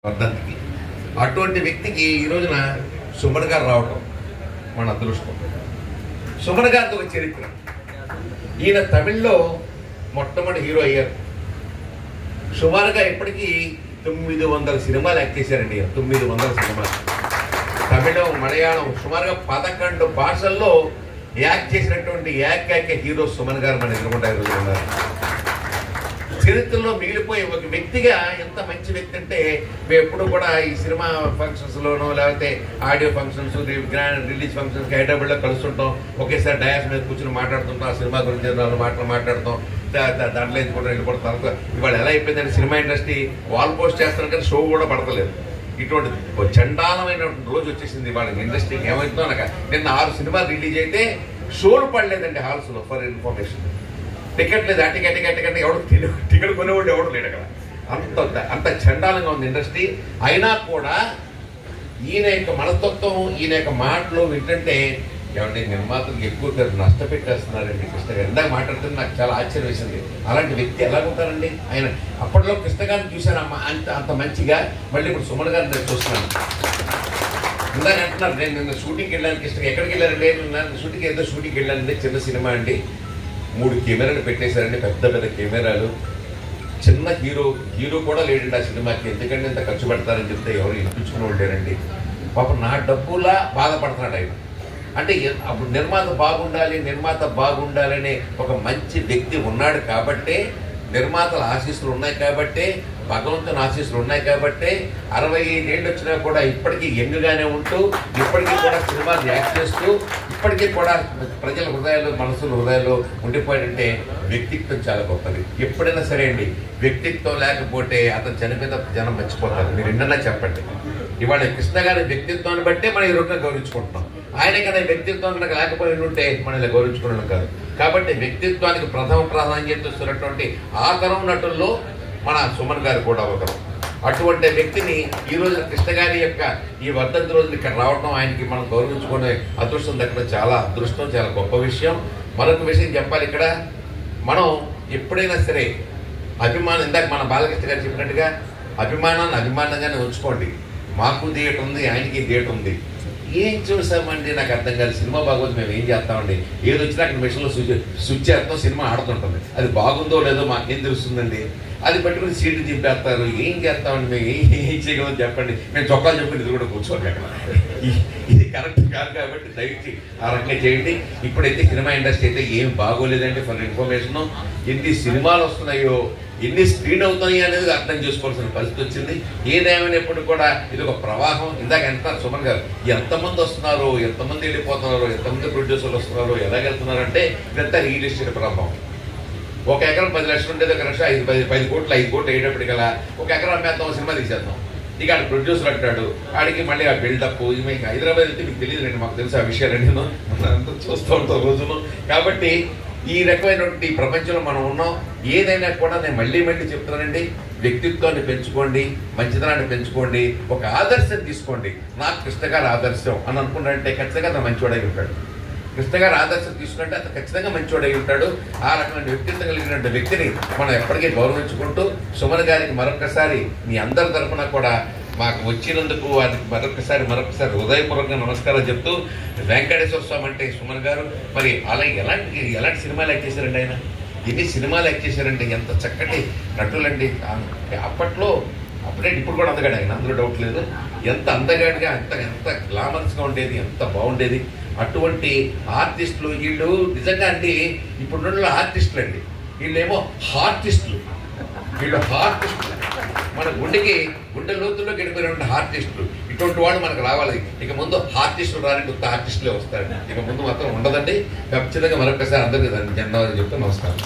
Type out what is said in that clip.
వర్ధంతికి. అటువంటి వ్యక్తికి ఈ రోజున సుమన్ గారు రావటం మన అదృష్టం. సుమన్ గారితో ఒక చరిత్ర. ఈయన తమిళ్లో మొట్టమొదటి హీరో అయ్యారు. సుమారుగా ఇప్పటికీ 900 సినిమాలు యాక్ట్ చేశారండి. 900 సినిమాలు తమిళం, మలయాళం సుమారుగా 11 భాషల్లో యాక్ట్ చేసినటువంటి ఏకైక హీరో సుమన్ గారు మన ఎదుర్కొంటారు ఉన్నారు. చరిత్రలో మిగిలిపోయే ఒక వ్యక్తిగా ఎంత మంచి వ్యక్తి అంటే, మేము ఎప్పుడు కూడా ఈ సినిమా ఫంక్షన్స్లోనో లేకపోతే audio functions, grand release functions హైదరాబాద్లో కలుస్తుంటాం. ఒకేసారి డయాస్ మీద కూర్చొని మాట్లాడుతుంటాం. ఆ సినిమా గురించి మాట్లాడుతాం. దాంట్లో కూడా వెళ్ళిపోవడం. తర్వాత ఇవాళ ఎలా అయిపోయిందంటే సినిమా ఇండస్ట్రీ వాల్ పోస్ట్ చేస్తారు కానీ షో కూడా పడతలేదు. ఇటువంటి చండాలమైన రోజు వచ్చేసింది వాళ్ళ ఇండస్ట్రీకి. ఏమైందో నాకు నిన్న 6 సినిమాలు రిలీజ్ అయితే షోలు పడలేదండి హాల్స్లో. ఫర్ ఇన్ఫర్మేషన్ టికెట్ లేదు. ఆ టికెట్ ఎవడు టికెట్ కొనేవాడు ఎవడు లేడు అక్కడ. అంత చండాలంగా ఉంది ఇండస్ట్రీ. అయినా కూడా ఈయన యొక్క మనస్తత్వం, ఈయన యొక్క మాటలు వింటుంటే ఏమంటే నిర్మాతలకు ఎక్కువ నష్టపెట్టేస్తున్నారండి కృష్ణ గారు. ఇందాక మాట్లాడుతుంటే నాకు చాలా ఆశ్చర్యం వేసింది. అలాంటి వ్యక్తి ఎలా ఉంటారండి ఆయన. అప్పట్లో కృష్ణ గారిని చూశాను అంత మంచిగా. మళ్ళీ ఇప్పుడు సుమన్ గారిని నేను చూస్తున్నాను. ఇందాక అంటున్నారు నేను నిన్న షూటింగ్కి వెళ్ళాను. కృష్ణ ఎక్కడికి వెళ్ళారండి? షూటింగ్ ఏదో షూటింగ్కి వెళ్ళానండి. చిన్న సినిమా అండి. 3 కెమెరాలు పెట్టేశారండి. పెద్ద కెమెరాలు. చిన్న హీరో కూడా లేడండి ఆ సినిమాకి. ఎందుకంటే ఇంత ఖర్చు పెడతారని చెప్తే ఎవరు ఇప్పించుకుని ఉండేనండి. పాపం నా డబ్బులా బాధపడుతున్నాడు ఆయన. అంటే అప్పుడు నిర్మాత బాగుండాలనే ఒక మంచి వ్యక్తి ఉన్నాడు కాబట్టే, నిర్మాతల ఆశీస్సులు ఉన్నాయి కాబట్టే, భగవంతుని ఆశీస్సులు ఉన్నాయి కాబట్టే 65 ఏళ్ళు వచ్చినా కూడా ఇప్పటికీ యంగ్గానే ఉంటూ, ఇప్పటికీ కూడా సినిమాలు యాక్ట్ చేస్తూ, ఇప్పటికీ కూడా ప్రజల హృదయాలు ఉండిపోయాడంటే వ్యక్తిత్వం చాలా గొప్పది. ఎప్పుడైనా సరే అండి, వ్యక్తిత్వం లేకపోతే అతను చనిపోయిన జనం మర్చిపోతారు. మీరు ఎన్నన్నా చెప్పండి. ఇవాళ కృష్ణ గారి వ్యక్తిత్వాన్ని బట్టే మనం ఈ రోజున గౌరవించుకుంటున్నాం. ఆయన కన్నా వ్యక్తిత్వం కనుక లేకపోయి ఉంటే మనల్ని గౌరవించుకోవడం కాదు. కాబట్టి వ్యక్తిత్వానికి ప్రథమ ప్రాధాన్యత ఇస్తున్నటువంటి ఆ తరం నటుల్లో మన సుమన్ గారు కూడా ఒకరు. అటువంటి వ్యక్తిని ఈ రోజు కృష్ణ గారి యొక్క ఈ వర్ధంతి రోజున ఇక్కడ రావడం, ఆయనకి మనం గౌరవించుకునే అదృష్టం దక్కడం చాలా అదృష్టం, చాలా గొప్ప విషయం. మరొక విషయం చెప్పాలి ఇక్కడ, మనం ఎప్పుడైనా సరే అభిమానం, ఇందాక మన బాలకృష్ణ గారు చెప్పినట్టుగా అభిమానాన్ని అభిమానంగానే ఉంచుకోండి. మాకు థియేటర్ ఉంది, ఆయనకి థియేటర్ ఉంది. ఏం చూసామండి నాకు అర్థం కాదు. సినిమా బాగోదు, మేము ఏం చేస్తామండి? ఏది వచ్చినా అక్కడ మిషన్లో స్విచ్ చేస్తాం, సినిమా ఆడుతుంటుంది. అది బాగుందో లేదో మాకేం తెలుస్తుందండి? అది పట్టుకుని సీట్లు దింపేస్తారు. ఏం చేస్తామండి? మేము ఏం చేయగలం చెప్పండి? మేము చొక్కాలు చెప్పి ఇది కూడా కూర్చోండి అక్కడ. ఇది కరెక్ట్ కాదు. కాబట్టి దయచేసి ఆ రకంగా చేయండి. ఇప్పుడైతే సినిమా ఇండస్ట్రీ అయితే ఏం బాగోలేదండి. ఫర్ ఇన్ఫర్మేషన్, ఎన్ని సినిమాలు వస్తున్నాయో, ఎన్ని స్క్రీన్ అవుతాయి అనేది అర్థం చేసుకోవాల్సిన పరిస్థితి వచ్చింది. ఏదేమైనప్పుడు కూడా ఇది ఒక ప్రవాహం. ఇందాక అంటున్నారు సుమన్ గారు, ఎంతమంది వస్తున్నారు, ఎంతమంది వెళ్ళిపోతున్నారు, ఎంతమంది ప్రొడ్యూసర్లు వస్తున్నారు, ఎలాగెళ్తున్నారంటే ఇదంతా రియల్ ఎస్టేట్ ప్రభావం. 1 ఎకరం 10 లక్షలు ఉండేది 1 లక్ష 10 కోట్లు 5 కోట్లు అయ్యేటప్పటికల్లా 1 ఎకరం అమ్మేద్దాం, సినిమా తీసేద్దాం. ఇక ఆడ ప్రొడ్యూసర్ అంటాడు, ఆడికి మళ్ళీ ఆ బిల్డప్. మీకు హైదరాబాద్ అయితే మీకు తెలియదులేండి, మాకు తెలుసు ఆ విషయాలండి. నేను అంతా చూస్తూ ఉంటాం రోజును. కాబట్టి ఈ రకమైనటువంటి ప్రపంచంలో మనం ఉన్నాం. ఏదైనా కూడా నేను మళ్ళీ చెప్తున్నానండి, వ్యక్తిత్వాన్ని పెంచుకోండి, మంచితనాన్ని పెంచుకోండి, ఒక ఆదర్శం తీసుకోండి. నాకు కృష్ణ గారి ఆదర్శం అని అనుకున్నాడంటే ఖచ్చితంగా అతను మంచివాడై ఉంటాడు. కృష్ణ గారి ఆదర్శం తీసుకుంటే అతను ఖచ్చితంగా మంచివాడై ఉంటాడు. ఆ రకమైన వ్యక్తిత్వం కలిగినటువంటి వ్యక్తిని మనం ఎప్పటికీ గౌరవించుకుంటూ, సుమన్ గారికి మరొకసారి మీ అందరి తరఫున కూడా మాకు వచ్చినందుకు అది మరొకసారి హృదయపూర్వకంగా నమస్కారం చెప్తూ, వెంకటేశ్వర స్వామి అంటే సుమన్ గారు మరి అలా ఎలాంటి సినిమాలు యాక్ట్ చేశారండి ఆయన? ఎన్ని సినిమాలు యాక్ట్ చేశారండి? ఎంత చక్కటి నటులండి. అప్పుడే ఇప్పుడు కూడా అందగాడు ఆయన, అందులో డౌట్ లేదు. ఎంత అందగాడిగా, ఎంత గ్లామరస్గా ఉండేది, ఎంత బాగుండేది. అటువంటి ఆర్టిస్టులు వీళ్ళు నిజంగా అండి. ఇప్పుడు ఆర్టిస్టులు అండి, వీళ్ళేమో హార్టిస్టులు. మన గుండె లోతుల్లో గడిపోయినటువంటి ఆర్టిస్టులు. ఇటువంటి వాళ్ళు మనకు రావాలి. ఇక ముందు ఆర్టిస్టులు రాని కొత్త ఆర్టిస్టులే వస్తారండి. ఇక ముందు మాత్రం ఉండదండి. ఖచ్చితంగా మరొకసారి అందరికీ ధన్యవాదాలు చెప్తే నమస్కారం.